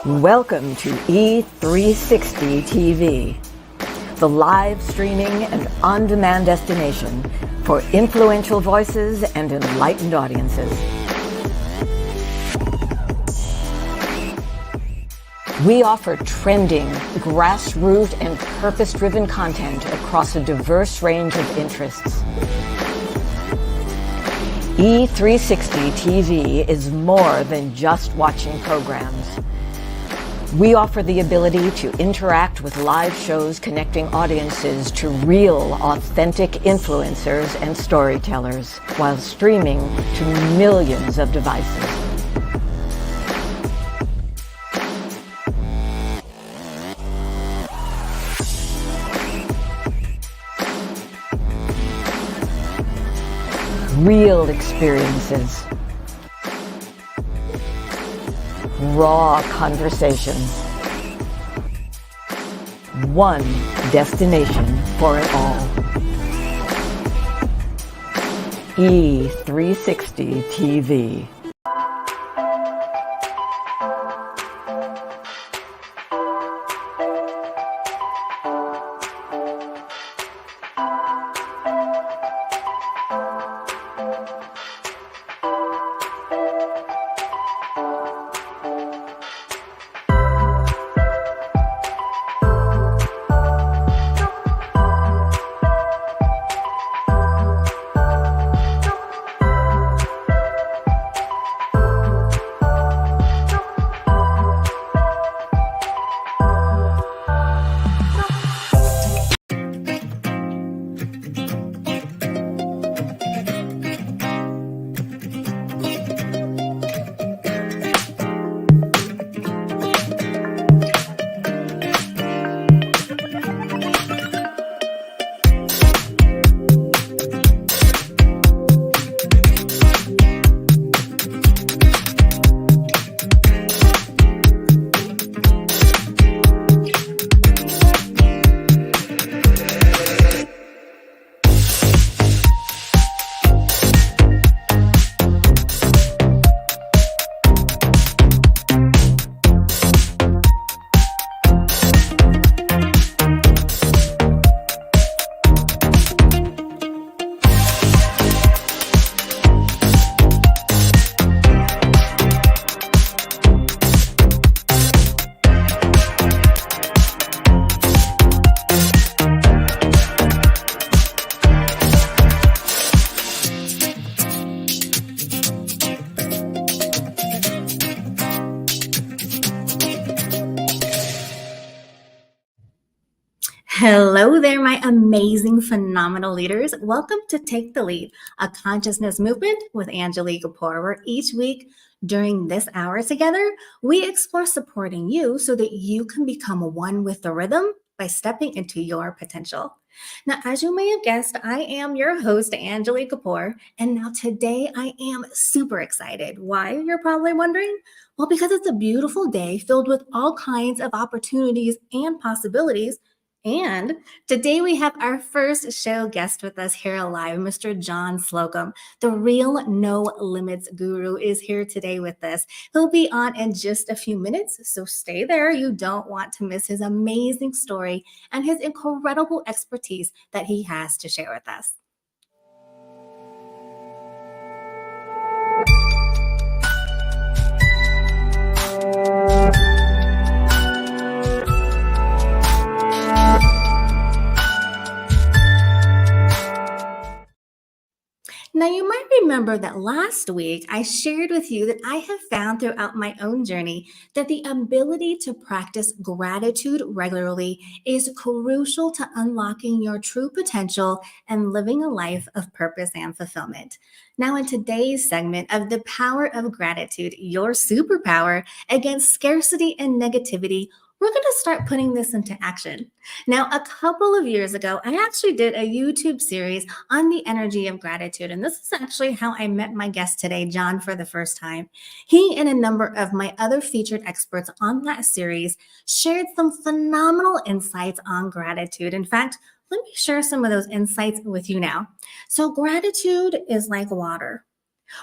Welcome to E360 TV, the live streaming and on-demand destination for influential voices and enlightened audiences. We offer trending, grassroots, and purpose-driven content across a diverse range of interests. E360 TV is more than just watching programs. We offer the ability to interact with live shows connecting audiences to real, authentic influencers and storytellers while streaming to millions of devices. Real experiences. Raw conversations. One destination for it all. E360 TV. Hello there, my amazing, phenomenal leaders. Welcome to Take the Lead, a consciousness movement with Angilie Kapoor, where each week during this hour together, we explore supporting you so that you can become one with the rhythm by stepping into your potential. Now, as you may have guessed, I am your host, Angilie Kapoor, and now today I am super excited. Why, you're probably wondering? Well, because it's a beautiful day filled with all kinds of opportunities and possibilities. And today we have our first show guest with us here live, Mr. John Slocum, the real no limits guru, is here today with us. He'll be on in just a few minutes, so stay there. You don't want to miss his amazing story and his incredible expertise that he has to share with us. Now, you might remember that last week I shared with you that I have found throughout my own journey that the ability to practice gratitude regularly is crucial to unlocking your true potential and living a life of purpose and fulfillment. Now, in today's segment of The Power of Gratitude, your superpower against scarcity and negativity, we're going to start putting this into action. Now, a couple of years ago, I actually did a YouTube series on the energy of gratitude. And this is actually how I met my guest today, John, for the first time. He and a number of my other featured experts on that series shared some phenomenal insights on gratitude. In fact, let me share some of those insights with you now. So gratitude is like water.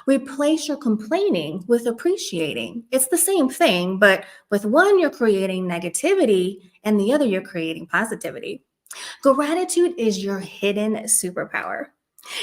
Replace your complaining with appreciating. It's the same thing, but with one, you're creating negativity, and the other, you're creating positivity. Gratitude is your hidden superpower.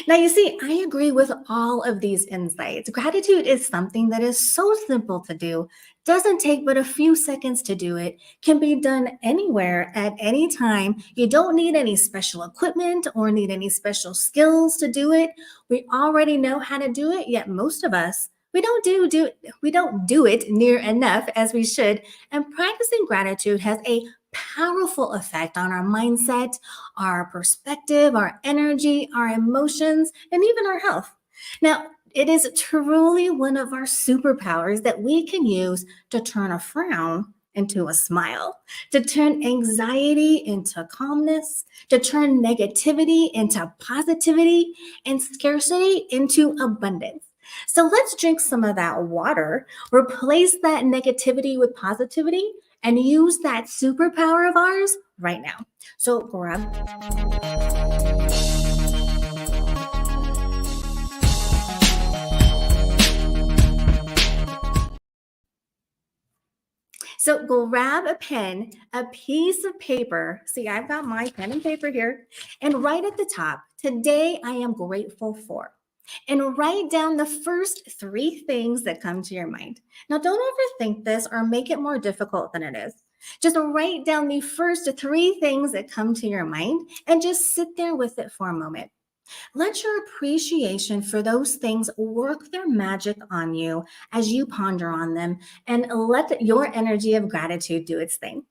Now, you see, I agree with all of these insights. Gratitude is something that is so simple to do, doesn't take but a few seconds to do it, can be done anywhere at any time. You don't need any special equipment or need any special skills to do it. We already know how to do it, yet most of us we don't do it near enough as we should. And practicing gratitude has a powerful effect on our mindset, our perspective, our energy, our emotions, and even our health. Now, it is truly one of our superpowers that we can use to turn a frown into a smile, to turn anxiety into calmness, to turn negativity into positivity, and scarcity into abundance. So let's drink some of that water, replace that negativity with positivity, and use that superpower of ours right now. So grab So grab a pen, a piece of paper. See, I've got my pen and paper here. And write at the top, today I am grateful for. And write down the first three things that come to your mind. Now, don't overthink this or make it more difficult than it is. Just write down the first three things that come to your mind and just sit there with it for a moment. Let your appreciation for those things work their magic on you as you ponder on them, and let your energy of gratitude do its thing.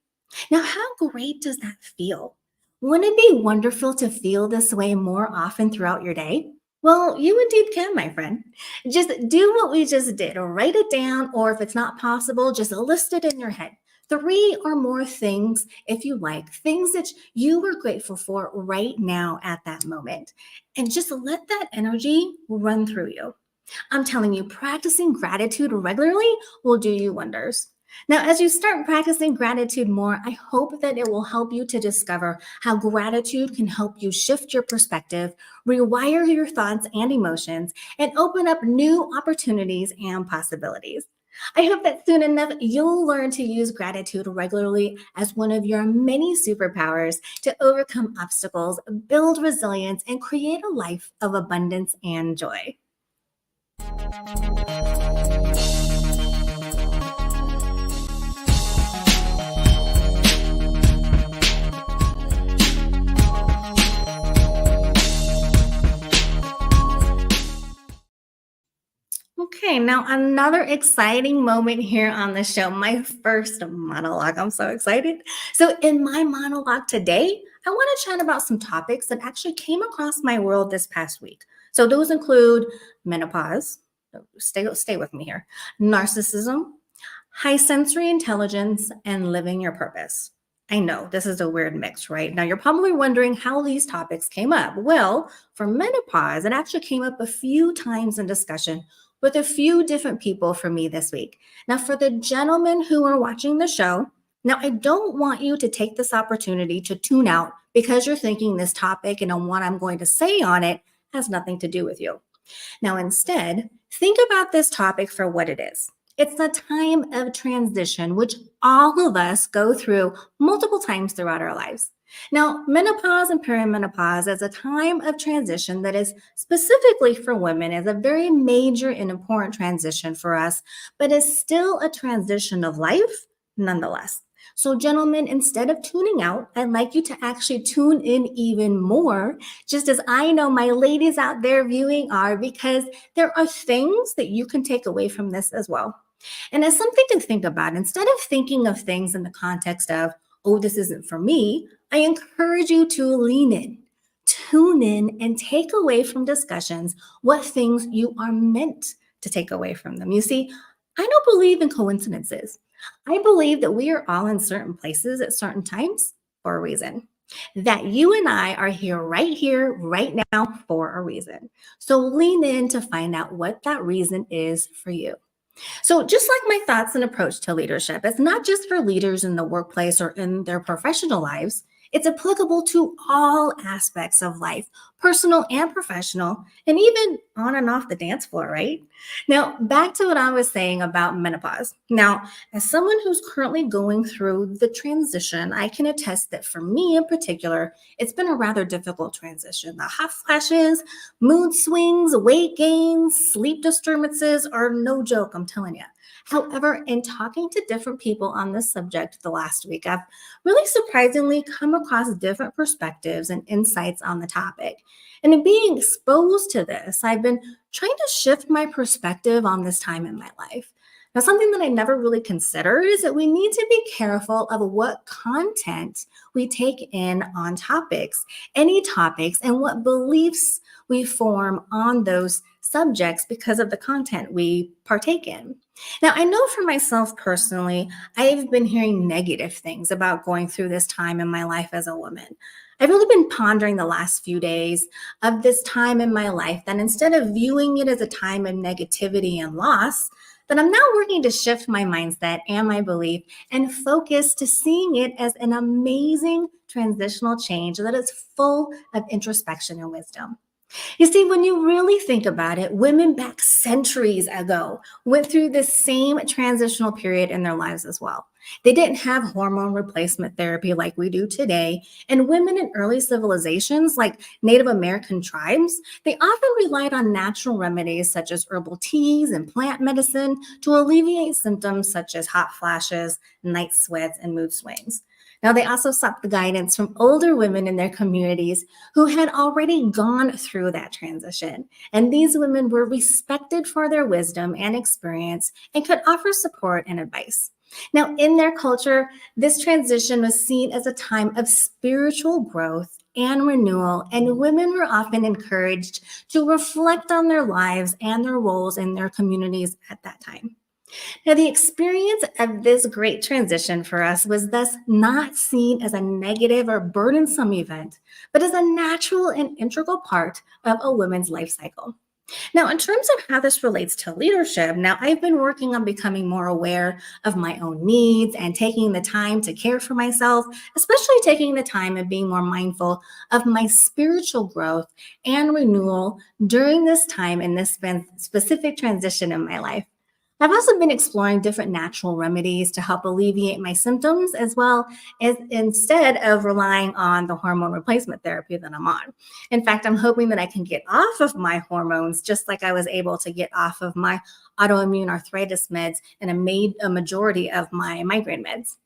Now, how great does that feel? Wouldn't it be wonderful to feel this way more often throughout your day? Well, you indeed can, my friend. Just do what we just did, or write it down, or if it's not possible, just list it in your head. Three or more things, if you like, things that you are grateful for right now at that moment. And just let that energy run through you. I'm telling you, practicing gratitude regularly will do you wonders. Now, as you start practicing gratitude more, I hope that it will help you to discover how gratitude can help you shift your perspective, rewire your thoughts and emotions, and open up new opportunities and possibilities. I hope that soon enough you'll learn to use gratitude regularly as one of your many superpowers to overcome obstacles, build resilience, and create a life of abundance and joy. Okay, now another exciting moment here on the show, my first monologue. I'm so excited. So, in my monologue today, I want to chat about some topics that actually came across my world this past week. So, those include menopause, stay with me here, narcissism, high sensory intelligence, and living your purpose. I know this is a weird mix, right? Now, you're probably wondering how these topics came up. Well, for menopause, it actually came up a few times in discussion with a few different people for me this week. Now, for the gentlemen who are watching the show, now I don't want you to take this opportunity to tune out because you're thinking this topic and what I'm going to say on it has nothing to do with you. Now, instead, think about this topic for what it is. It's a time of transition, which all of us go through multiple times throughout our lives. Now, menopause and perimenopause is a time of transition that is specifically for women, is a very major and important transition for us, but is still a transition of life nonetheless. So, gentlemen, instead of tuning out, I'd like you to actually tune in even more, just as I know my ladies out there viewing are, because there are things that you can take away from this as well. And as something to think about, instead of thinking of things in the context of, oh, this isn't for me, I encourage you to lean in, tune in, and take away from discussions what things you are meant to take away from them. You see, I don't believe in coincidences. I believe that we are all in certain places at certain times for a reason. That you and I are here, right now for a reason. So lean in to find out what that reason is for you. So, just like my thoughts and approach to leadership, it's not just for leaders in the workplace or in their professional lives, it's applicable to all aspects of life, personal and professional, and even on and off the dance floor, right? Now, back to what I was saying about menopause. Now, as someone who's currently going through the transition, I can attest that for me in particular, it's been a rather difficult transition. The hot flashes, mood swings, weight gains, sleep disturbances are no joke, I'm telling you. However, in talking to different people on this subject the last week, I've really surprisingly come across different perspectives and insights on the topic. And in being exposed to this, I've been trying to shift my perspective on this time in my life. Now, something that I never really considered is that we need to be careful of what content we take in on topics, any topics, and what beliefs we form on those subjects because of the content we partake in. Now, I know for myself personally, I've been hearing negative things about going through this time in my life as a woman. I've really been pondering the last few days of this time in my life that instead of viewing it as a time of negativity and loss, that I'm now working to shift my mindset and my belief and focus to seeing it as an amazing transitional change that is full of introspection and wisdom. You see, when you really think about it, women back centuries ago went through the same transitional period in their lives as well. They didn't have hormone replacement therapy like we do today. And women in early civilizations, like Native American tribes, they often relied on natural remedies such as herbal teas and plant medicine to alleviate symptoms such as hot flashes, night sweats, and mood swings. Now, they also sought the guidance from older women in their communities who had already gone through that transition. And these women were respected for their wisdom and experience and could offer support and advice. Now, in their culture, this transition was seen as a time of spiritual growth and renewal, and women were often encouraged to reflect on their lives and their roles in their communities at that time. Now, the experience of this great transition for us was thus not seen as a negative or burdensome event, but as a natural and integral part of a woman's life cycle. Now, in terms of how this relates to leadership, now I've been working on becoming more aware of my own needs and taking the time to care for myself, especially taking the time and being more mindful of my spiritual growth and renewal during this time in this specific transition in my life. I've also been exploring different natural remedies to help alleviate my symptoms, as well as instead of relying on the hormone replacement therapy that I'm on. In fact, I'm hoping that I can get off of my hormones just like I was able to get off of my autoimmune arthritis meds and a majority of my migraine meds.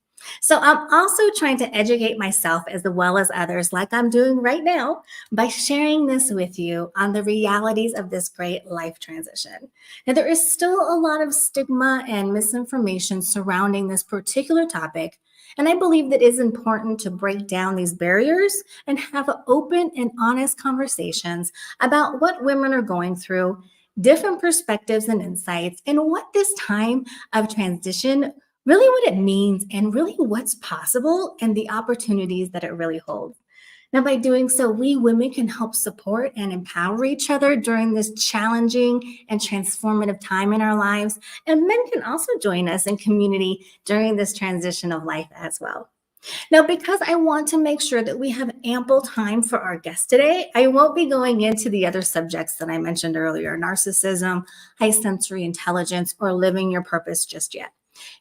So I'm also trying to educate myself as well as others, like I'm doing right now, by sharing this with you on the realities of this great life transition. Now, there is still a lot of stigma and misinformation surrounding this particular topic, and I believe that it is important to break down these barriers and have open and honest conversations about what women are going through, different perspectives and insights, and what this time of transition really what it means and really what's possible and the opportunities that it really holds. Now, by doing so, we women can help support and empower each other during this challenging and transformative time in our lives. And men can also join us in community during this transition of life as well. Now, because I want to make sure that we have ample time for our guest today, I won't be going into the other subjects that I mentioned earlier, narcissism, high sensory intelligence, or living your purpose just yet.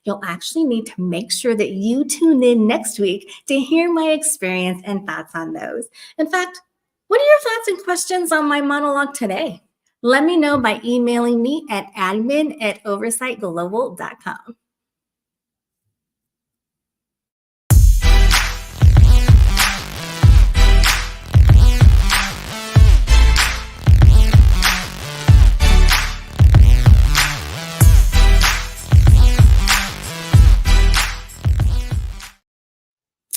You'll actually need to make sure that you tune in next week to hear my experience and thoughts on those. In fact, what are your thoughts and questions on my monologue today? Let me know by emailing me at admin@oversightglobal.com.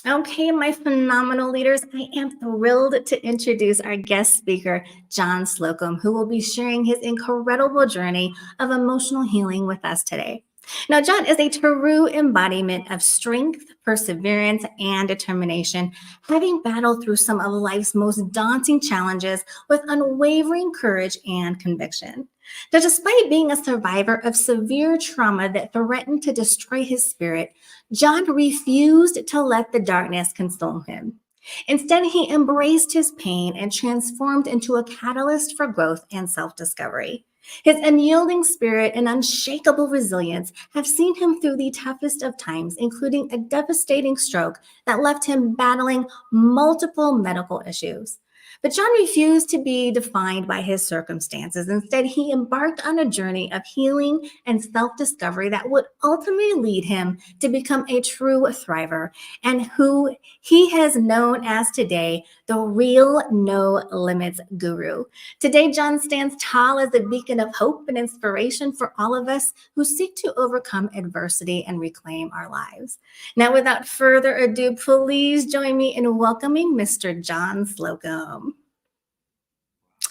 Okay, my phenomenal leaders, I am thrilled to introduce our guest speaker, John Slocum, who will be sharing his incredible journey of emotional healing with us today. Now, John is a true embodiment of strength, perseverance, and determination, having battled through some of life's most daunting challenges with unwavering courage and conviction. Now, despite being a survivor of severe trauma that threatened to destroy his spirit, John refused to let the darkness consume him. Instead, he embraced his pain and transformed into a catalyst for growth and self discovery. His unyielding spirit and unshakable resilience have seen him through the toughest of times, including a devastating stroke that left him battling multiple medical issues. But John refused to be defined by his circumstances. Instead, he embarked on a journey of healing and self discovery that would ultimately lead him to become a true thriver and who he has known as today the real no limits guru. Today, John stands tall as a beacon of hope and inspiration for all of us who seek to overcome adversity and reclaim our lives. Now, without further ado, please join me in welcoming Mr. John Slocum.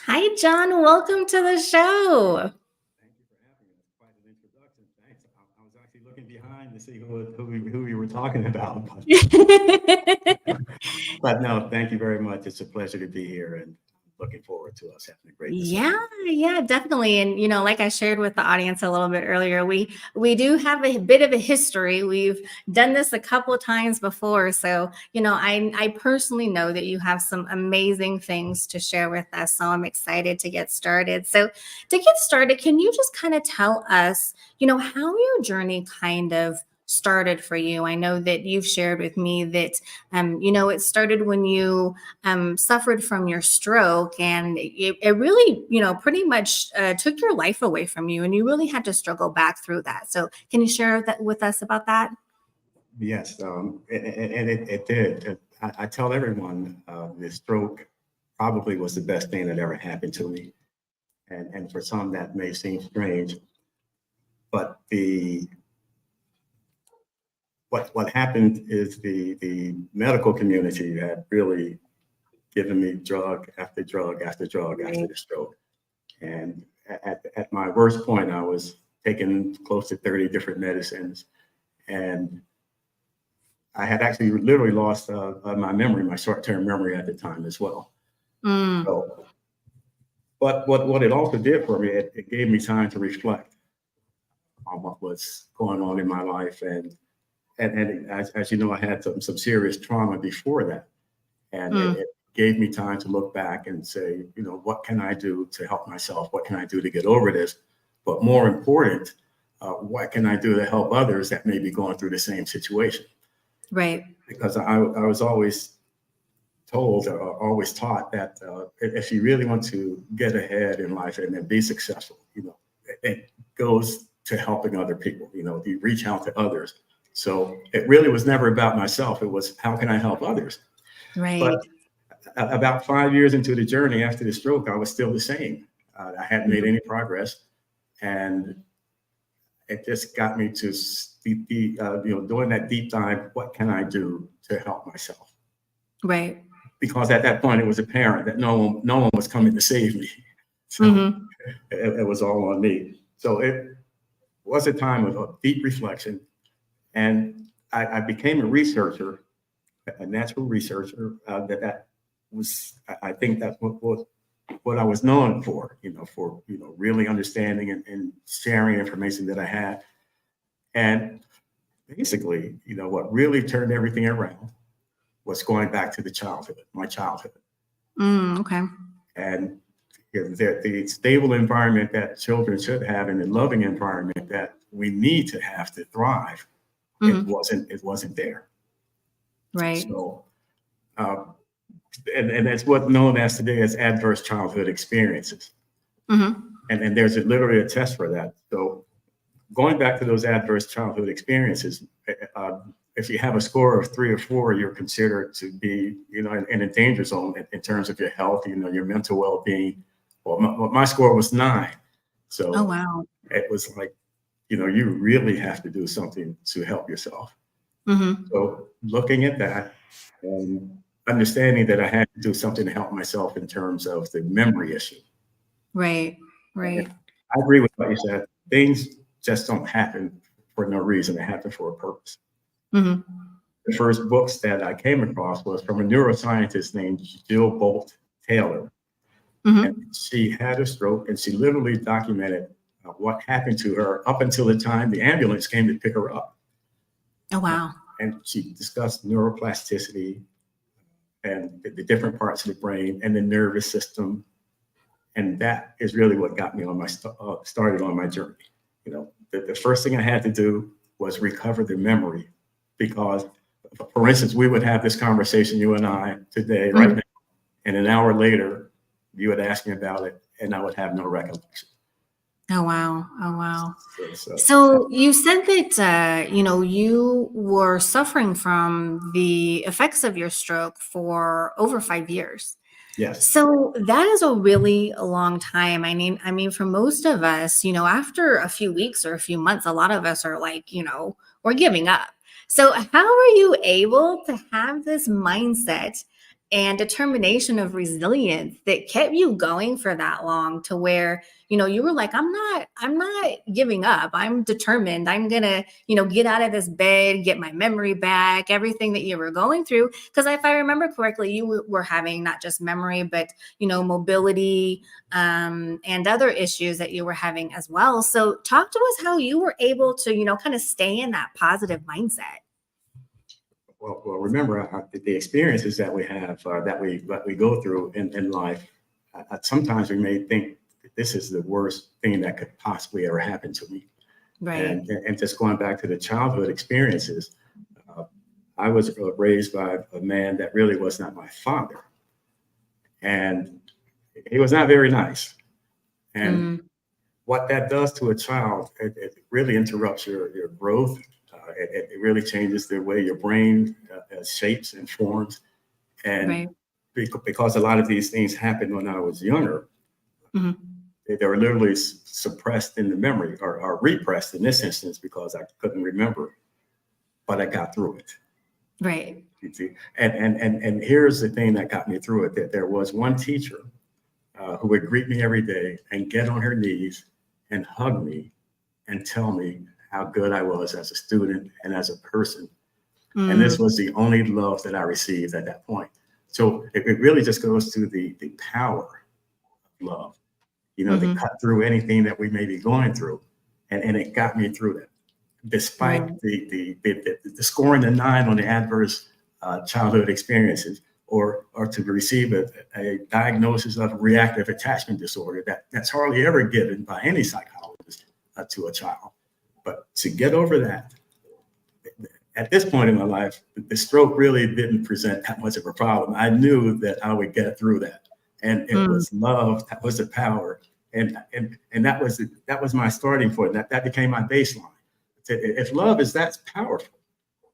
Hi, John. Welcome to the show. Thank you for having me. That's quite an introduction. Thanks. I was actually looking behind to see who you were talking about. But no, thank you very much. It's a pleasure to be here and looking forward to us having a great discussion. Yeah, definitely. And like I shared with the audience a little bit earlier, we do have a bit of a history. We've done this a couple of times before. So, I personally know that you have some amazing things to share with us. So I'm excited to get started. So to get started, can you just kind of tell us, how your journey kind of started for you? I know that you've shared with me that, it started when you suffered from your stroke, and it really, pretty much took your life away from you, and you really had to struggle back through that. So can you share that with us about that? Yes, and it did. I tell everyone the stroke probably was the best thing that ever happened to me. And for some, that may seem strange, but what happened is the medical community had really given me drug after drug after drug after the stroke. And at my worst point, I was taking close to 30 different medicines. And I had actually literally lost my memory, my short-term memory at the time as well. So, but what it also did for me, it gave me time to reflect on what was going on in my life. And as you know, I had some serious trauma before that. And it gave me time to look back and say, what can I do to help myself? What can I do to get over this? But more important, what can I do to help others that may be going through the same situation? Right. Because I was always told or always taught that if you really want to get ahead in life and then be successful, it goes to helping other people. You reach out to others. So it really was never about myself. It was, how can I help others? Right. But about 5 years into the journey after the stroke, I was still the same. I hadn't made any progress, and it just got me to doing that deep dive. What can I do to help myself? Right. Because at that point, it was apparent that no one was coming to save me. So it was all on me. So it was a time of deep reflection, and I became a researcher, a natural researcher. That was, I think that's what I was known for, for really understanding and sharing information that I had. And basically, what really turned everything around was going back to my childhood. Okay. And the stable environment that children should have, and the loving environment that we need to have to thrive, it wasn't there. Right. So, and that's what's known as today as adverse childhood experiences. And there's literally a test for that. So going back to those adverse childhood experiences, if you have a score of 3 or 4, you're considered to be, in a danger zone in terms of your health, your mental well-being. Well, my score was 9. So oh, wow. It was like, you really have to do something to help yourself. So looking at that and understanding that I had to do something to help myself in terms of the memory issue. Right. I agree with what you said. Things just don't happen for no reason. They happen for a purpose. The first books that I came across was from a neuroscientist named Jill Bolt Taylor. And she had a stroke, and she literally documented what happened to her up until the time the ambulance came to pick her up. Oh, wow. And she discussed neuroplasticity and the different parts of the brain and the nervous system. And that is really what got me on my started on my journey. You know, the first thing I had to do was recover the memory, because, for instance, we would have this conversation, you and I, today, right now, and an hour later, you would ask me about it, and I would have no recollection. Oh, wow. Oh, wow. So So you said that, you were suffering from the effects of your stroke for over 5 years. yes, So that is a really long time. I mean, for most of us, after a few weeks or a few months, a lot of us are like, we're giving up. So how are you able to have this mindset and determination of resilience that kept you going for that long, to where, you were like, I'm not giving up. I'm determined. I'm gonna, get out of this bed, get my memory back, everything that you were going through. Because if I remember correctly, you were having not just memory, but, mobility, and other issues that you were having as well. So talk to us how you were able to, kind of stay in that positive mindset. well, remember the experiences that we have, that we go through in life. Sometimes we may think that this is the worst thing that could possibly ever happen to me. Right. And just going back to the childhood experiences, I was raised by a man that really was not my father, and he was not very nice. And what that does to a child, it really interrupts your growth. It really changes the way your brain shapes and forms. And Right. because a lot of these things happened when I was younger, they were literally suppressed in the memory, or repressed in this instance, because I couldn't remember, but I got through it. Right. You see? And here's the thing that got me through it, that there was one teacher who would greet me every day and get on her knees and hug me and tell me how good I was as a student and as a person. And this was the only love that I received at that point. So it really just goes to the power of love, to cut through anything that we may be going through. And it got me through that, despite the scoring a 9 on the adverse childhood experiences, or to receive a diagnosis of reactive attachment disorder that's hardly ever given by any psychologist to a child. But to get over that, at this point in my life, the stroke really didn't present that much of a problem. I knew that I would get through that, and it was love that was the power, and that was my starting point. That became my baseline. If love is that powerful,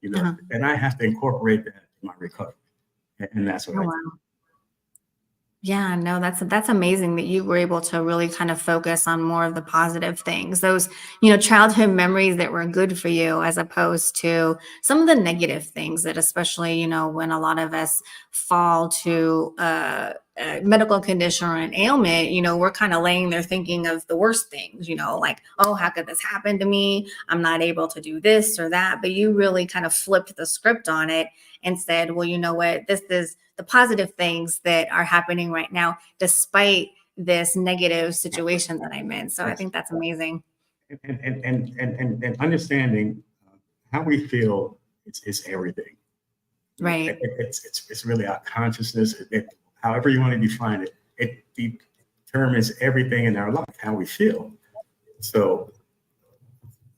then I have to incorporate that in my recovery, and that's what I did. Yeah, no, that's amazing that you were able to really kind of focus on more of the positive things, those, childhood memories that were good for you, as opposed to some of the negative things that, especially, when a lot of us fall to a medical condition or an ailment, we're kind of laying there thinking of the worst things, like, oh, how could this happen to me? I'm not able to do this or that. But you really kind of flipped the script on it and said, well, you know what, this is the positive things that are happening right now, despite this negative situation that I'm in. So I think that's amazing. And understanding how we feel is everything. Right. It's really our consciousness. However you want to define it, it determines everything in our life, how we feel. So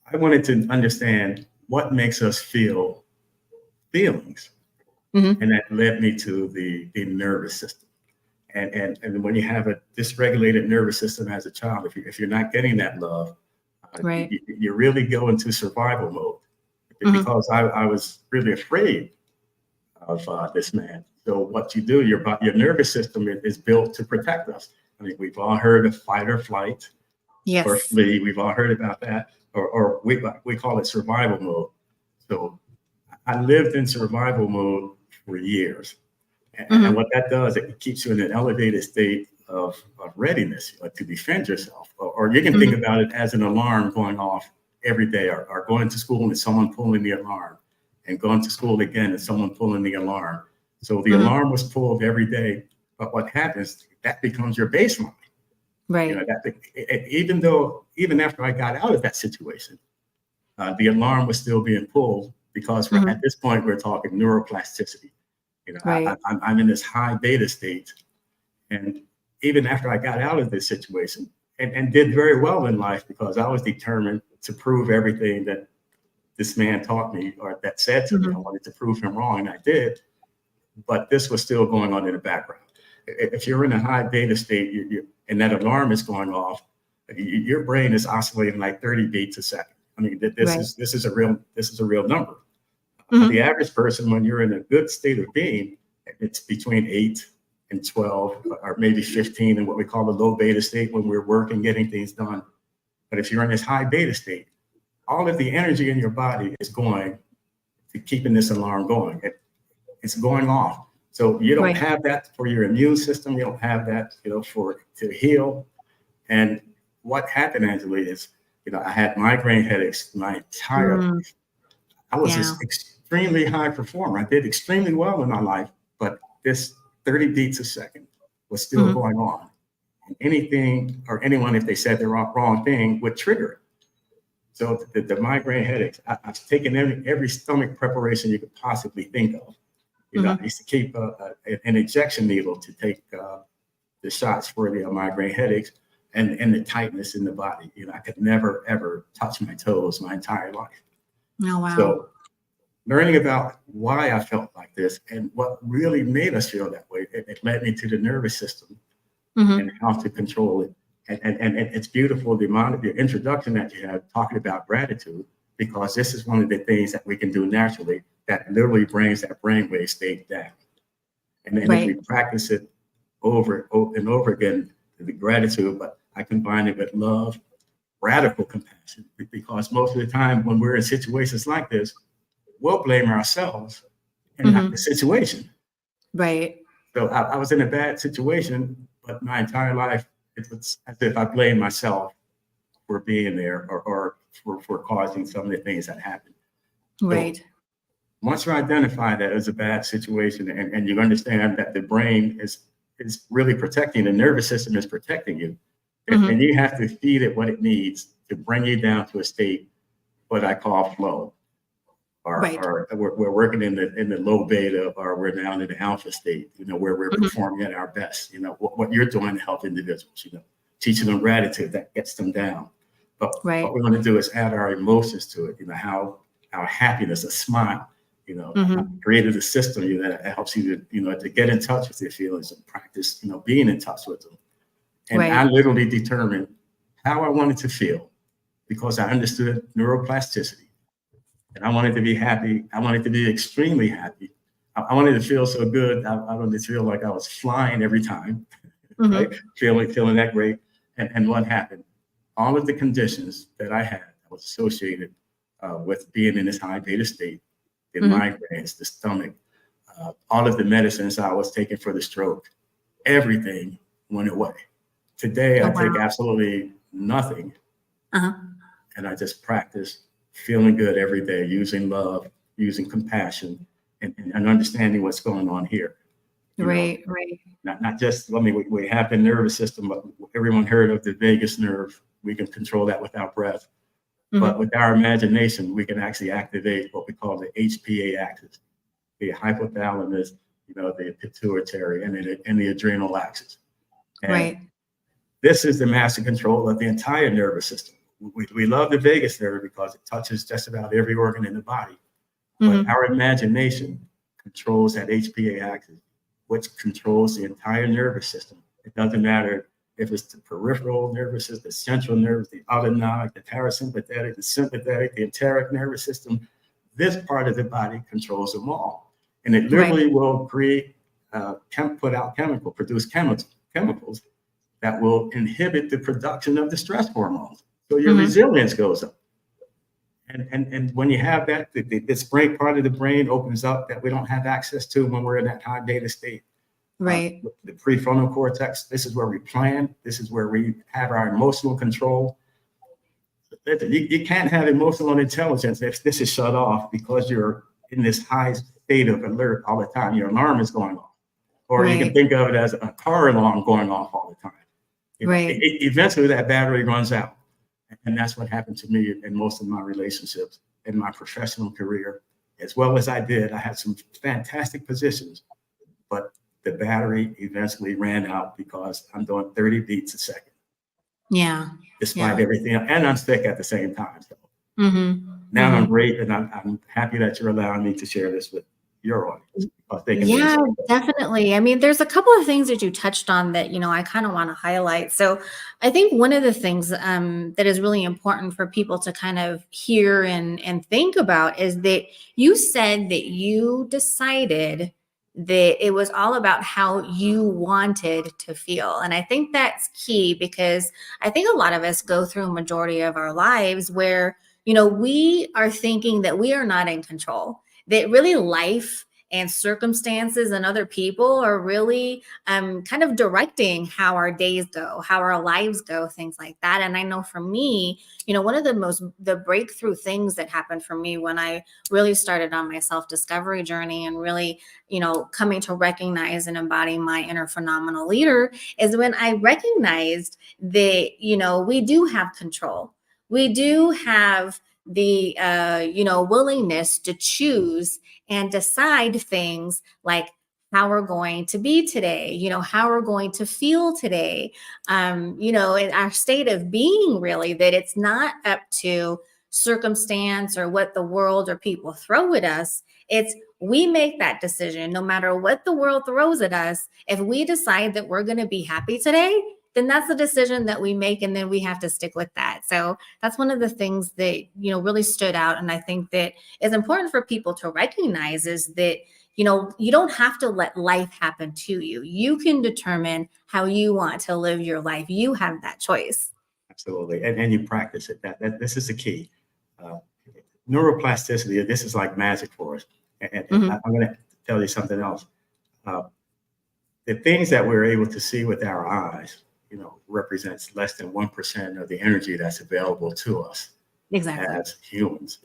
I wanted to understand what makes us feel feelings. And that led me to the nervous system. And when you have a dysregulated nervous system as a child, if you're not getting that love, Right. you really go into survival mode. Because I was really afraid of this man. So what you do, your nervous system is built to protect us. I mean, we've all heard of fight or flight, Yes. or flee. We've all heard about that, or we call it survival mode. So I lived in survival mode for years. And what that does, it keeps you in an elevated state of readiness to defend yourself. Or you can think about it as an alarm going off every day, or going to school and someone pulling the alarm, and going to school again and someone pulling the alarm. So the alarm was pulled every day. But what happens, that becomes your baseline. Right. Even after I got out of that situation, the alarm was still being pulled, because at this point we're talking neuroplasticity. Right. I'm in this high beta state. And even after I got out of this situation and did very well in life because I was determined to prove everything that this man taught me or that said to me, I wanted to prove him wrong, and I did. But this was still going on in the background. If you're in a high beta state and that alarm is going off, your brain is oscillating like 30 beats a second. I mean, this is a real number. The average person, when you're in a good state of being, it's between 8 and 12, or maybe 15 in what we call the low beta state when we're working, getting things done. But if you're in this high beta state, all of the energy in your body is going to keeping this alarm going. It's going off. So you don't have that for your immune system. You don't have that, to heal. And what happened, Angilie, is, I had migraine headaches my entire life. I was this extremely high performer. I did extremely well in my life, but this 30 beats a second was still going on. And anything or anyone, if they said the wrong thing, would trigger it. So the migraine headaches, I've taken every stomach preparation you could possibly think of. I used to keep an injection needle to take the shots for the migraine headaches and the tightness in the body. I could never, ever touch my toes my entire life. Oh, wow. So learning about why I felt like this and what really made us feel that way, it led me to the nervous system and how to control it. And it's beautiful, the amount of your introduction that you have talking about gratitude, because this is one of the things that we can do naturally that literally brings that brainwave state down. And then if we practice it over and over again, the gratitude, but I combine it with love, radical compassion, because most of the time when we're in situations like this, we'll blame ourselves and not the situation. Right. So I was in a bad situation, but my entire life, it was as if I blamed myself for being there or for causing some of the things that happened. Right. So once you identify that as a bad situation and you understand that the brain is really protecting, the nervous system is protecting you, and you have to feed it what it needs to bring you down to a state, what I call flow. Or we're working in the low beta, or we're down in the alpha state, where we're performing at our best. What you're doing to help individuals, teaching them gratitude, that gets them down. But what we want to do is add our emotions to it, how our happiness, a smile, I created a system that helps you to get in touch with your feelings and practice, being in touch with them. And I literally determined how I wanted to feel because I understood neuroplasticity. And I wanted to be happy. I wanted to be extremely happy. I wanted to feel so good. I wanted to feel like I was flying every time, right? Feeling that great. And what happened? All of the conditions that I had that was associated with being in this high beta state, the migraines, the stomach, all of the medicines I was taking for the stroke, everything went away. Today, I take absolutely nothing. And I just practice feeling good every day, using love, using compassion, and understanding what's going on here. Right. Not just, we have the nervous system, but everyone heard of the vagus nerve. We can control that with our breath. But with our imagination, we can actually activate what we call the HPA axis, the hypothalamus, the pituitary, and the adrenal axis. And this is the master control of the entire nervous system. We love the vagus nerve because it touches just about every organ in the body. But our imagination controls that HPA axis, which controls the entire nervous system. It doesn't matter if it's the peripheral nervous system, the central nervous, the autonomic, the parasympathetic, the sympathetic, the enteric nervous system. This part of the body controls them all. And it literally will create, produce chemicals that will inhibit the production of the stress hormones. So your resilience goes up. And when you have that, this brain part of the brain opens up that we don't have access to when we're in that high beta state. The prefrontal cortex, this is where we plan. This is where we have our emotional control. You can't have emotional intelligence if this is shut off because you're in this high state of alert all the time. Your alarm is going off. Or you can think of it as a car alarm going off all the time. Eventually that battery runs out. And that's what happened to me in most of my relationships in my professional career. As well as I had some fantastic positions, but the battery eventually ran out because I'm doing 30 beats a second. Yeah. Despite Yeah. everything, and I'm sick at the same time. So Mm-hmm. now Mm-hmm. I'm great, and I'm happy that you're allowing me to share this with your audience because they can learn Yeah, something. definitely. I mean, there's a couple of things that you touched on that, I kind of want to highlight. So I think one of the things that is really important for people to kind of hear and think about is that you said that you decided that it was all about how you wanted to feel. And I think that's key because I think a lot of us go through a majority of our lives where, we are thinking that we are not in control, that really life and circumstances and other people are really kind of directing how our days go, how our lives go, things like that. And I know for me, one of the breakthrough things that happened for me when I really started on my self-discovery journey and really, coming to recognize and embody my inner phenomenal leader is when I recognized that, we do have control. We do have the, willingness to choose and decide things like how we're going to be today, how we're going to feel today, in our state of being, really, that it's not up to circumstance or what the world or people throw at us. It's we make that decision no matter what the world throws at us. If we decide that we're going to be happy today, then that's the decision that we make, and then we have to stick with that. So that's one of the things that, really stood out. And I think that is important for people to recognize is that, you don't have to let life happen to you. You can determine how you want to live your life. You have that choice. Absolutely, and you practice it. That this is the key. Uh, Neuroplasticity. This is like magic for us. And Mm-hmm. I'm going to tell you something else. The things that we're able to see with our eyes, represents less than 1% of the energy that's available to us Exactly. as humans.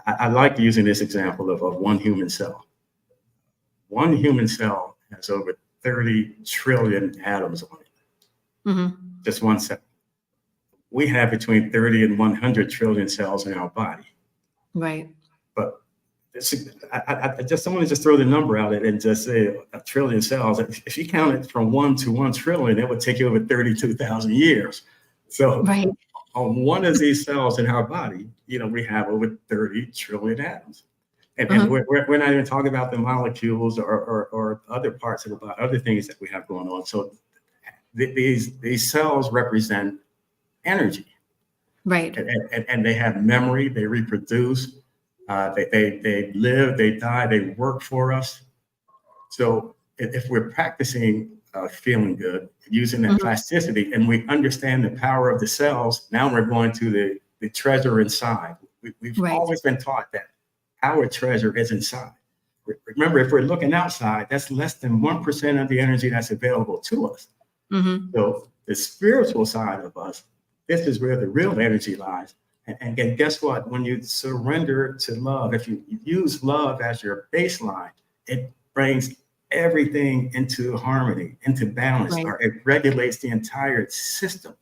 I like using this example of one human cell. One human cell has over 30 trillion atoms on it. Mm-hmm. Just one cell. We have between 30 and 100 trillion cells in our body. Right. But I just want to just throw the number out and just say a trillion cells. If you count it from 1 to 1 trillion, it would take you over 32,000 years. So Right. on one of these cells in our body, we have over 30 trillion atoms. And we're not even talking about the molecules or other parts of the body, other things that we have going on. So these cells represent energy. Right. And they have memory, they reproduce, they live, they die, they work for us. So if we're practicing feeling good, using that plasticity, and we understand the power of the cells, now we're going to the treasure inside. We've Right. always been taught that our treasure is inside. Remember, if we're looking outside, that's less than 1% of the energy that's available to us. Mm-hmm. So the spiritual side of us, this is where the real energy lies. And guess what? When you surrender to love, if you use love as your baseline, it brings everything into harmony, into balance, Right. or it regulates the entire system.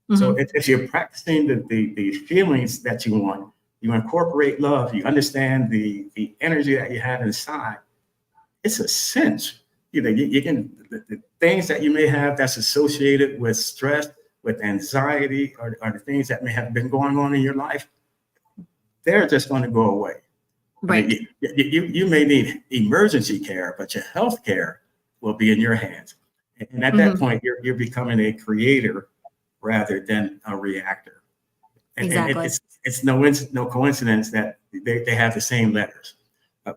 Mm-hmm. So if you're practicing the feelings that you want, you incorporate love, you understand the energy that you have inside, it's a cinch. You can, the things that you may have that's associated with stress, with anxiety, or the things that may have been going on in your life, they're just going to go away. Right. I mean, you may need emergency care, but your health care will be in your hands. And at that point, you're becoming a creator rather than a reactor. And Exactly. it's no coincidence that they have the same letters.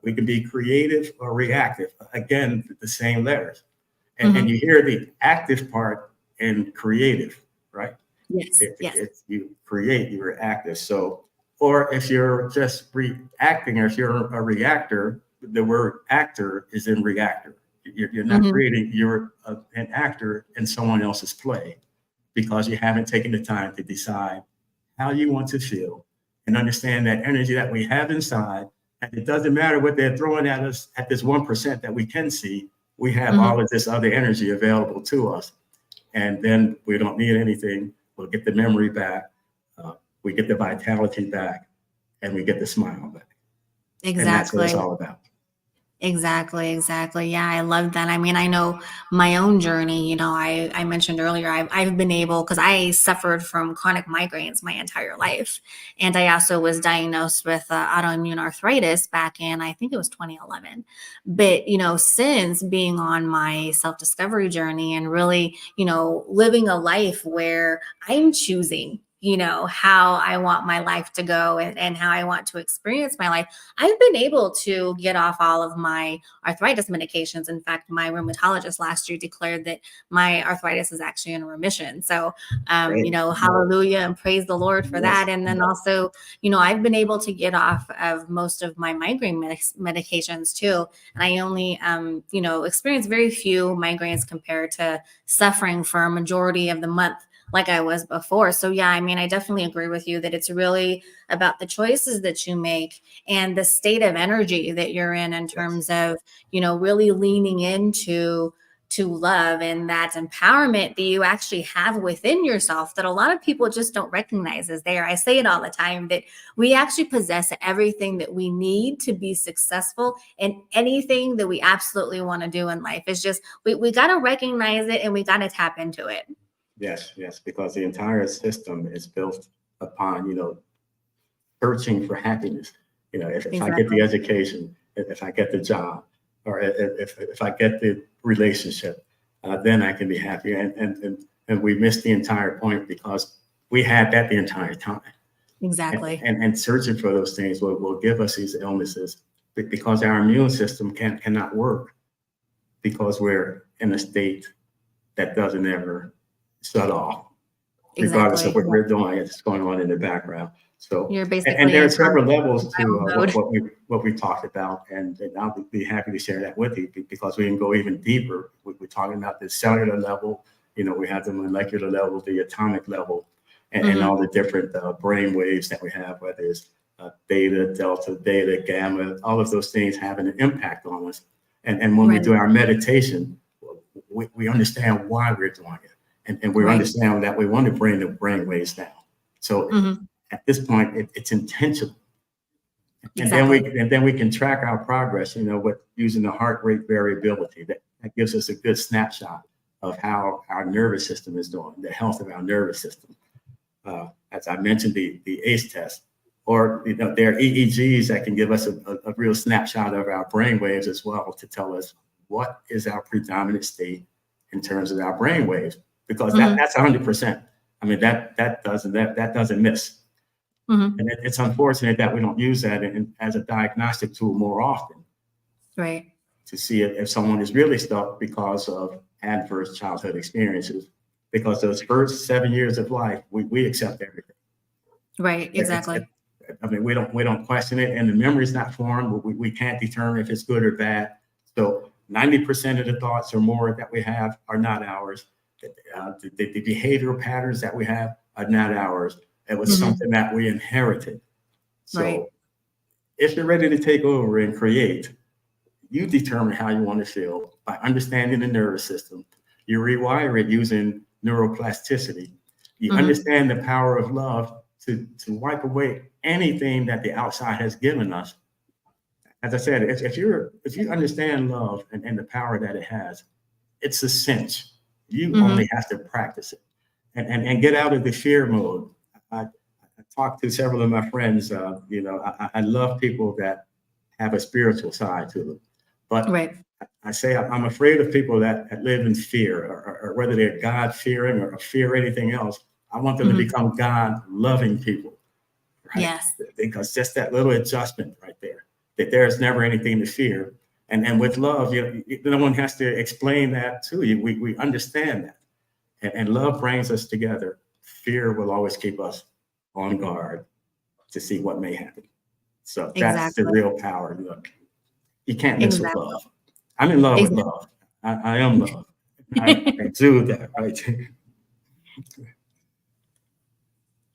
We can be creative or reactive. Again, the same letters. And you hear the active part in creative, right? Yes. Yes. If you create, you're active. So, or if you're just reacting, or if you're a reactor, the word actor is in reactor. You're not creating, you're an actor in someone else's play because you haven't taken the time to decide how you want to feel and understand that energy that we have inside. And it doesn't matter what they're throwing at us at this 1% that we can see, we have all of this other energy available to us. And then we don't need anything. We'll get the memory back. We get the vitality back, and we get the smile back. Exactly. And that's what it's all about. Exactly, exactly. Yeah, I love that. I mean, I know my own journey. I mentioned earlier, I've been able, because I suffered from chronic migraines my entire life. And I also was diagnosed with autoimmune arthritis back in, I think it was 2011. But, since being on my self discovery journey and really, living a life where I'm choosing, how I want my life to go, and how I want to experience my life, I've been able to get off all of my arthritis medications. In fact, my rheumatologist last year declared that my arthritis is actually in remission. So, Great. hallelujah and praise the Lord for Yes. that. And then also, I've been able to get off of most of my migraine medications too. And I only, experience very few migraines compared to suffering for a majority of the month like I was before. So yeah, I mean, I definitely agree with you that it's really about the choices that you make and the state of energy that you're in Yes. terms of, really leaning into love and that empowerment that you actually have within yourself that a lot of people just don't recognize is there. I say it all the time that we actually possess everything that we need to be successful in anything that we absolutely want to do in life. It's just we got to recognize it and we got to tap into it. Yes, yes, because the entire system is built upon, searching for happiness. If I get the Exactly. education, if I get the job, or if I get the relationship, then I can be happy. And we miss the entire point because we had that the entire time. Exactly. And searching for those things will give us these illnesses because our immune system cannot work because we're in a state that doesn't ever shut off, regardless of Exactly. what we're doing. It's going on in the background. So, You're and basically there are in several levels to survival mode. what we talked about, and I'll be happy to share that with you because we can go even deeper. We're talking about the cellular level. We have the molecular level, the atomic level, and all Mhm. the different brain waves that we have, whether it's theta, delta, beta, gamma. All of those things have an impact on us. And when we Right. do our meditation, we understand why we're doing it. And we Right. understand that we want to bring the brain waves down. So Mhm. at this point, it's intentional. Exactly. And then we can track our progress, with using the heart rate variability. That gives us a good snapshot of how our nervous system is doing, the health of our nervous system. As I mentioned, the ACE test, or there are EEGs that can give us a real snapshot of our brain waves as well to tell us what is our predominant state in terms of our brain waves, because Mhm. that's 100%. I mean that doesn't miss. Mhm. And it's unfortunate that we don't use that as a diagnostic tool more often Right. to see if someone is really stuck because of adverse childhood experiences. Because those first 7 years of life, we accept everything. Right. It's, Exactly. I mean, we don't question it, and the memory's not formed. We can't determine if it's good or bad. So 90% of the thoughts or more that we have are not ours. The behavioral patterns that we have are not ours. It was Mhm. something that we inherited. Right. So if you're ready to take over and create, you determine how you want to feel by understanding the nervous system. You rewire it using neuroplasticity. You Mhm. understand the power of love to wipe away anything that the outside has given us. As I said, if you understand love and the power that it has, it's a cinch. You only Mhm. have to practice it and get out of the fear mode. I, I talked to several of my friends. I love people that have a spiritual side to them, but Right. I say I'm afraid of people that live in fear, or whether they're God fearing or fear anything else. I want them to Mhm. become God loving people, right? Yes. Because just that little adjustment right there, that there's never anything to fear. And with love, no one has to explain that to you. We understand that. And love brings us together. Fear will always keep us on guard to see what may happen. So that's the Exactly. real power. Look, you can't mess with Exactly. love. I'm in love with Exactly. love. I am love. I do that, right?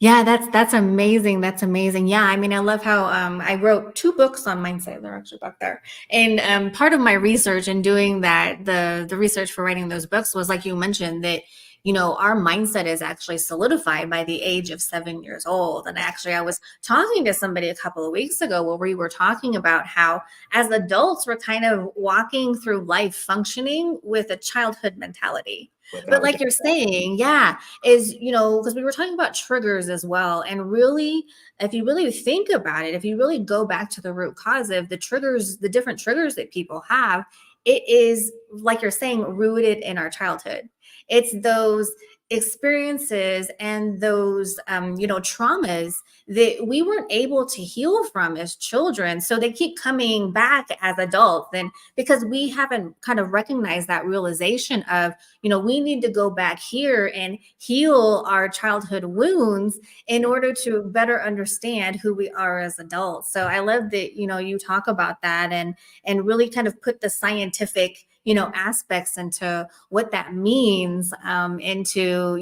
Yeah, that's amazing. That's amazing. Yeah, I mean, I love how I wrote two books on mindset. They're actually back there. And part of my research and doing that, the research for writing those books was like you mentioned that our mindset is actually solidified by the age of 7 years old. And actually, I was talking to somebody a couple of weeks ago where we were talking about how as adults, we're kind of walking through life functioning with a childhood mentality. But like you're saying, because we were talking about triggers as well. And really, if you really think about it, if you really go back to the root cause of the triggers, the different triggers that people have, it is, like you're saying, rooted in our childhood. It's those experiences and those traumas that we weren't able to heal from as children, so they keep coming back as adults. And because we haven't kind of recognized that realization of, we need to go back here and heal our childhood wounds in order to better understand who we are as adults. So I love that you talk about that and really kind of put the scientific aspects into what that means, into,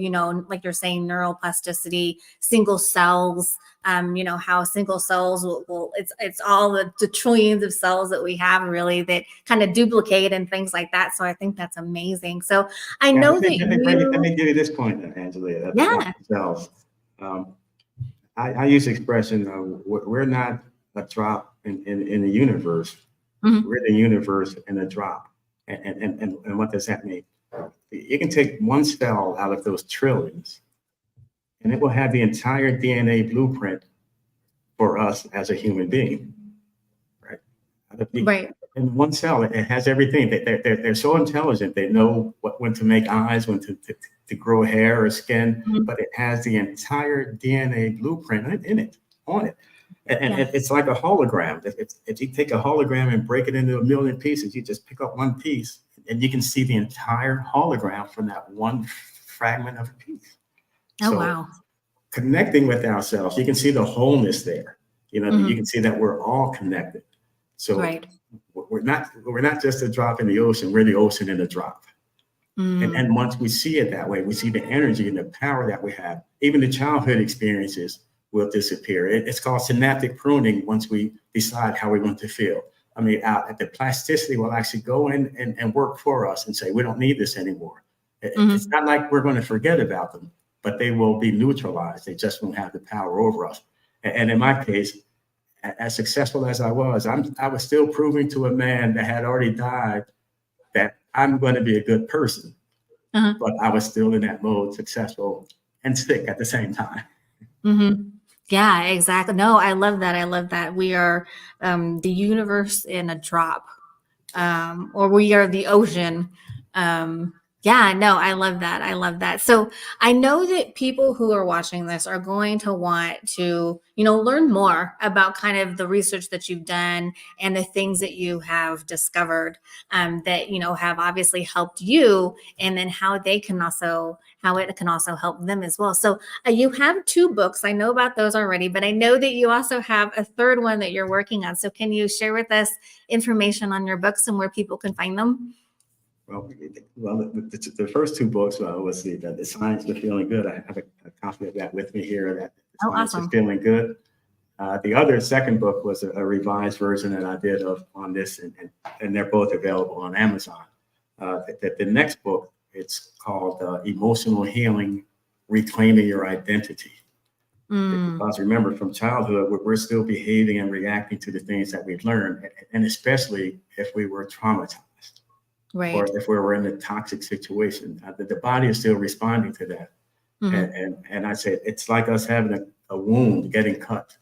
like you're saying, neuroplasticity, single cells, how single cells it's all the trillions of cells that we have really that kind of duplicate and things like that. So I think that's amazing. So I know let me give you this point, Angilie. Yeah. Cells. I use the expression, we're not a drop in the universe. Mm-hmm. We're the universe in a drop. And what does that mean? You can take one cell out of those trillions, and it will have the entire DNA blueprint for us as a human being, right? Right. In one cell, it has everything. They're so intelligent. They know when to make eyes, when to grow hair or skin, mm-hmm. but it has the entire DNA blueprint in it, on it. And it's like a hologram. If you take a hologram and break it into a million pieces, you just pick up one piece and you can see the entire hologram from that one fragment of a piece. Oh, so, wow. Connecting with ourselves, you can see the wholeness there. Mm-hmm. You can see that we're all connected. So right. we're not just a drop in the ocean, we're the ocean in a drop. Mm. And once we see it that way, we see the energy and the power that we have. Even the childhood experiences will disappear. It's called synaptic pruning once we decide how we want to feel. I mean, the plasticity will actually go in and work for us and say, we don't need this anymore. Mm-hmm. It's not like we're going to forget about them, but they will be neutralized. They just won't have the power over us. And in my case, as successful as I was still proving to a man that had already died that I'm going to be a good person. Uh-huh. But I was still in that mode, successful and sick at the same time. Mm-hmm. Yeah, exactly. No, I love that. I love that. We are the universe in a drop, or we are the ocean. Yeah, no, I love that. I love that. So I know that people who are watching this are going to want to, learn more about kind of the research that you've done and the things that you have discovered that, have obviously helped you, and then how it can also help them as well. So you have 2 books. I know about those already, but I know that you also have a third one that you're working on. So can you share with us information on your books and where people can find them? Well, the first 2 books was the Science of Feeling Good. I have a copy of that with me here. That Science of Feeling Good. The other second book was a revised version that I did on this, and they're both available on Amazon. The next book, it's called Emotional Healing: Reclaiming Your Identity. Because remember, from childhood, we're still behaving and reacting to the things that we've learned, and especially if we were traumatized. Right. Or if we were in a toxic situation, the body is still responding to that. Mm-hmm. And I say it's like us having a wound getting cut.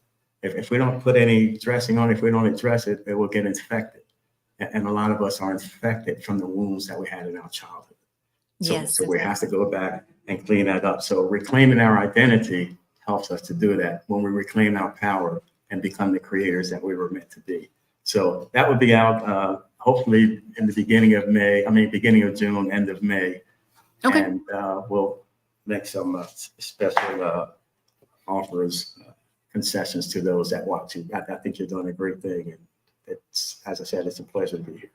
If we don't put any dressing on it, if we don't address it, it will get infected. And a lot of us are infected from the wounds that we had in our childhood. So we have to go back and clean that up. So reclaiming our identity helps us to do that when we reclaim our power and become the creators that we were meant to be. So that would be out hopefully in the beginning of June, end of May. Okay. And we'll make some special offers, concessions to those that want to. I think you're doing a great thing. And it's, as I said, it's a pleasure to be here.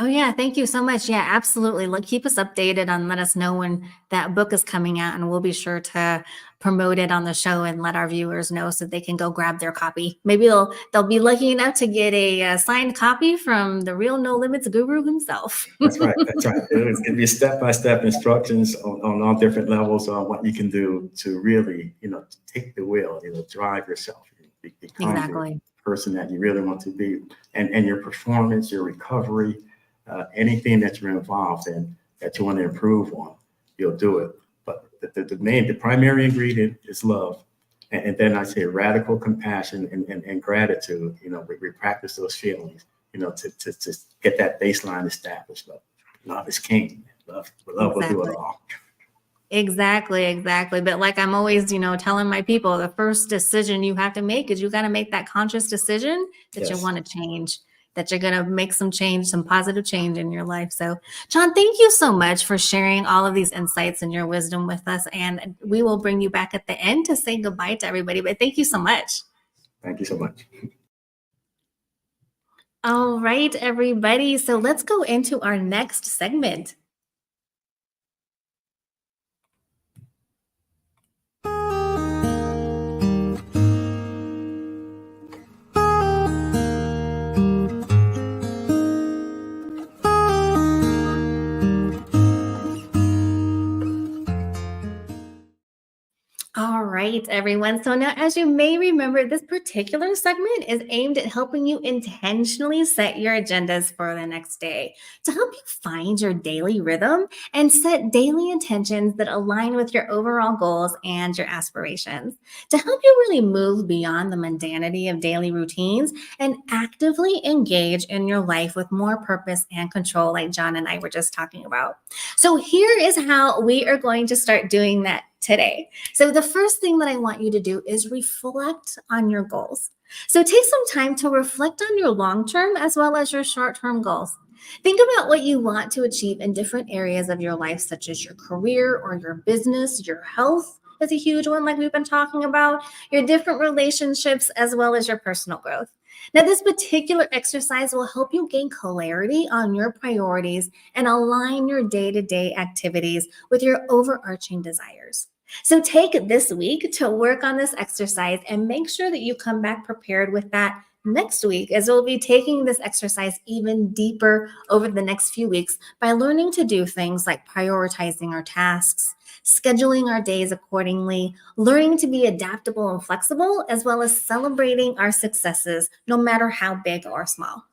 Oh, yeah. Thank you so much. Yeah, absolutely. Keep us updated and let us know when that book is coming out, and we'll be sure to promote it on the show and let our viewers know so they can go grab their copy. Maybe they'll be lucky enough to get a signed copy from the real No Limits guru himself. That's right. That's right. It'll give you step-by-step instructions on all different levels on what you can do to really, take the wheel, drive yourself, become the Exactly. person that you really want to be, and your performance, your recovery, anything that you're involved in that you want to improve on, you'll do it. But the primary ingredient is love. And then I say radical compassion and gratitude. We practice those feelings, to get that baseline established. But love is king. Love will do it Exactly. all. Exactly. But like I'm always, telling my people, the first decision you have to make is you got to make that conscious decision that you Yes. want to change, that you're going to make some change, some positive change in your life. So, John, thank you so much for sharing all of these insights and your wisdom with us. And we will bring you back at the end to say goodbye to everybody. But thank you so much. Thank you so much. All right, everybody. So let's go into our next segment. All right, everyone. So now, as you may remember, this particular segment is aimed at helping you intentionally set your agendas for the next day to help you find your daily rhythm and set daily intentions that align with your overall goals and your aspirations to help you really move beyond the mundanity of daily routines and actively engage in your life with more purpose and control, like John and I were just talking about. So, here is how we are going to start doing that today. So, the first thing that I want you to do is reflect on your goals. So, take some time to reflect on your long term as well as your short term goals. Think about what you want to achieve in different areas of your life, such as your career or your business, your health is a huge one, like we've been talking about, your different relationships, as well as your personal growth. Now, this particular exercise will help you gain clarity on your priorities and align your day to day activities with your overarching desires. So, take this week to work on this exercise and make sure that you come back prepared with that next week, as we'll be taking this exercise even deeper over the next few weeks by learning to do things like prioritizing our tasks, scheduling our days accordingly, learning to be adaptable and flexible, as well as celebrating our successes, no matter how big or small.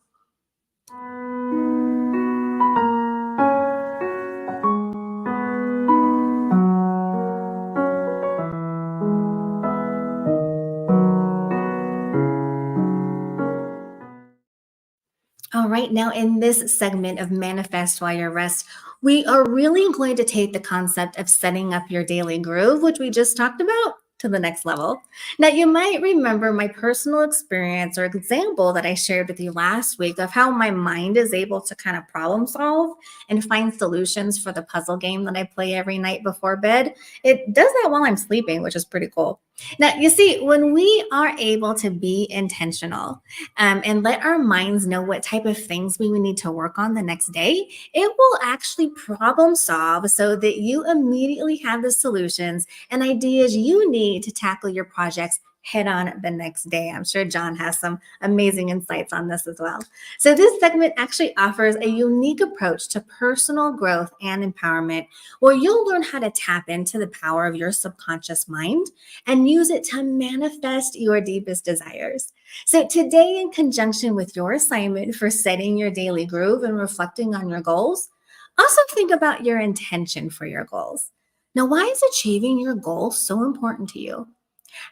All right, now in this segment of Manifest While You Rest, we are really going to take the concept of setting up your daily groove, which we just talked about, to the next level. Now, you might remember my personal experience or example that I shared with you last week of how my mind is able to kind of problem solve and find solutions for the puzzle game that I play every night before bed. It does that while I'm sleeping, which is pretty cool. Now, you see, when we are able to be intentional, and let our minds know what type of things we would need to work on the next day, it will actually problem solve so that you immediately have the solutions and ideas you need to tackle your projects head on the next day. I'm sure John has some amazing insights on this as well. So, this segment actually offers a unique approach to personal growth and empowerment where you'll learn how to tap into the power of your subconscious mind and use it to manifest your deepest desires. So, today, in conjunction with your assignment for setting your daily groove and reflecting on your goals, also think about your intention for your goals. Now, why is achieving your goal so important to you?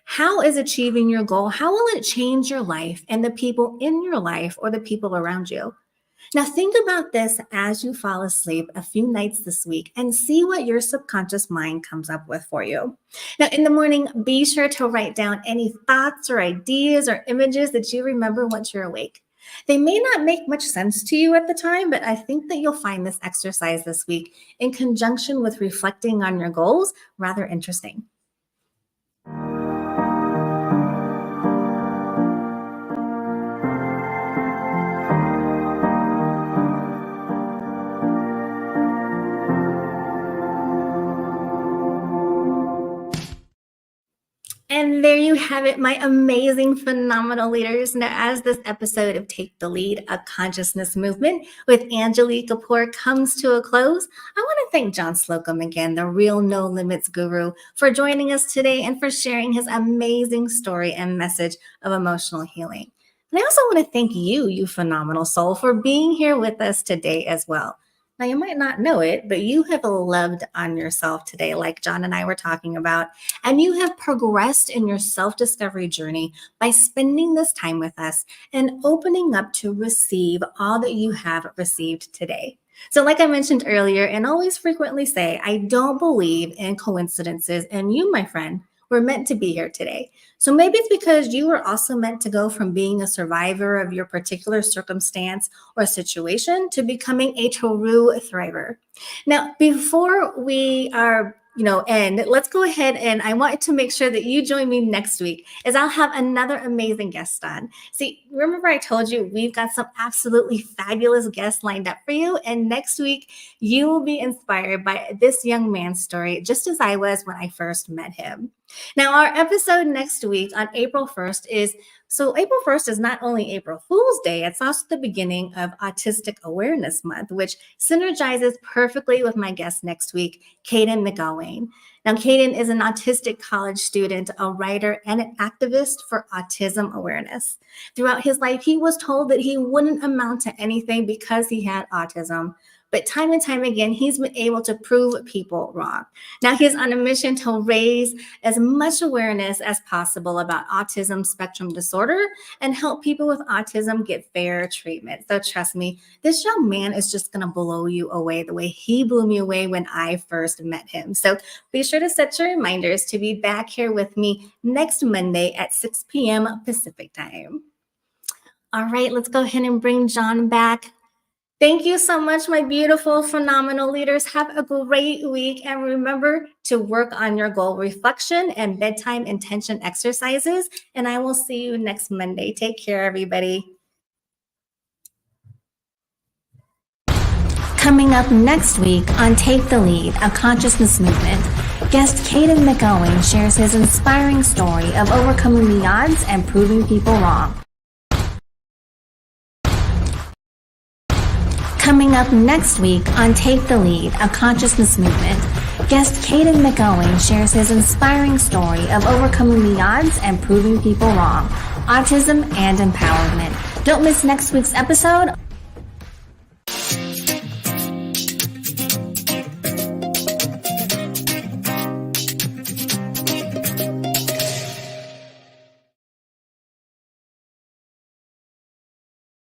How is achieving your goal? How will it change your life and the people in your life or the people around you? Now, think about this as you fall asleep a few nights this week and see what your subconscious mind comes up with for you. Now, in the morning, be sure to write down any thoughts or ideas or images that you remember once you're awake. They may not make much sense to you at the time, but I think that you'll find this exercise this week in conjunction with reflecting on your goals rather interesting. have it, my amazing, phenomenal leaders. Now, as this episode of Take the Lead, a consciousness movement with Angilie Kapoor comes to a close, I want to thank John Slocum again, the real no limits guru, for joining us today and for sharing his amazing story and message of emotional healing. And I also want to thank you, you phenomenal soul, for being here with us today as well. Now, you might not know it, but you have loved on yourself today, like John and I were talking about, and you have progressed in your self-discovery journey by spending this time with us and opening up to receive all that you have received today. So like I mentioned earlier, and always frequently say, I don't believe in coincidences, and you, my friend, were meant to be here today. So maybe it's because you were also meant to go from being a survivor of your particular circumstance or situation to becoming a true thriver. Now, before we end, let's go ahead, and I want to make sure that you join me next week, as I'll have another amazing guest on. See, remember I told you we've got some absolutely fabulous guests lined up for you, and next week you will be inspired by this young man's story, just as I was when I first met him. Now, our episode next week on April 1st April 1st is not only April Fool's Day, it's also the beginning of Autistic Awareness Month, which synergizes perfectly with my guest next week, Caden McGowan. Now, Caden is an autistic college student, a writer, and an activist for autism awareness. Throughout his life, he was told that he wouldn't amount to anything because he had autism. But time and time again, he's been able to prove people wrong. Now he's on a mission to raise as much awareness as possible about autism spectrum disorder and help people with autism get fair treatment. So trust me, this young man is just going to blow you away the way he blew me away when I first met him. So be sure to set your reminders to be back here with me next Monday at 6 p.m. Pacific time. All right, let's go ahead and bring John back. Thank you so much, my beautiful, phenomenal leaders. Have a great week. And remember to work on your goal reflection and bedtime intention exercises. And I will see you next Monday. Take care, everybody. Coming up next week on Take the Lead, a consciousness movement, guest Caden McGowan shares his inspiring story of overcoming the odds and proving people wrong. Coming up next week on Take the Lead, a consciousness movement, guest Caden McGowan shares his inspiring story of overcoming the odds and proving people wrong, autism and empowerment. Don't miss next week's episode.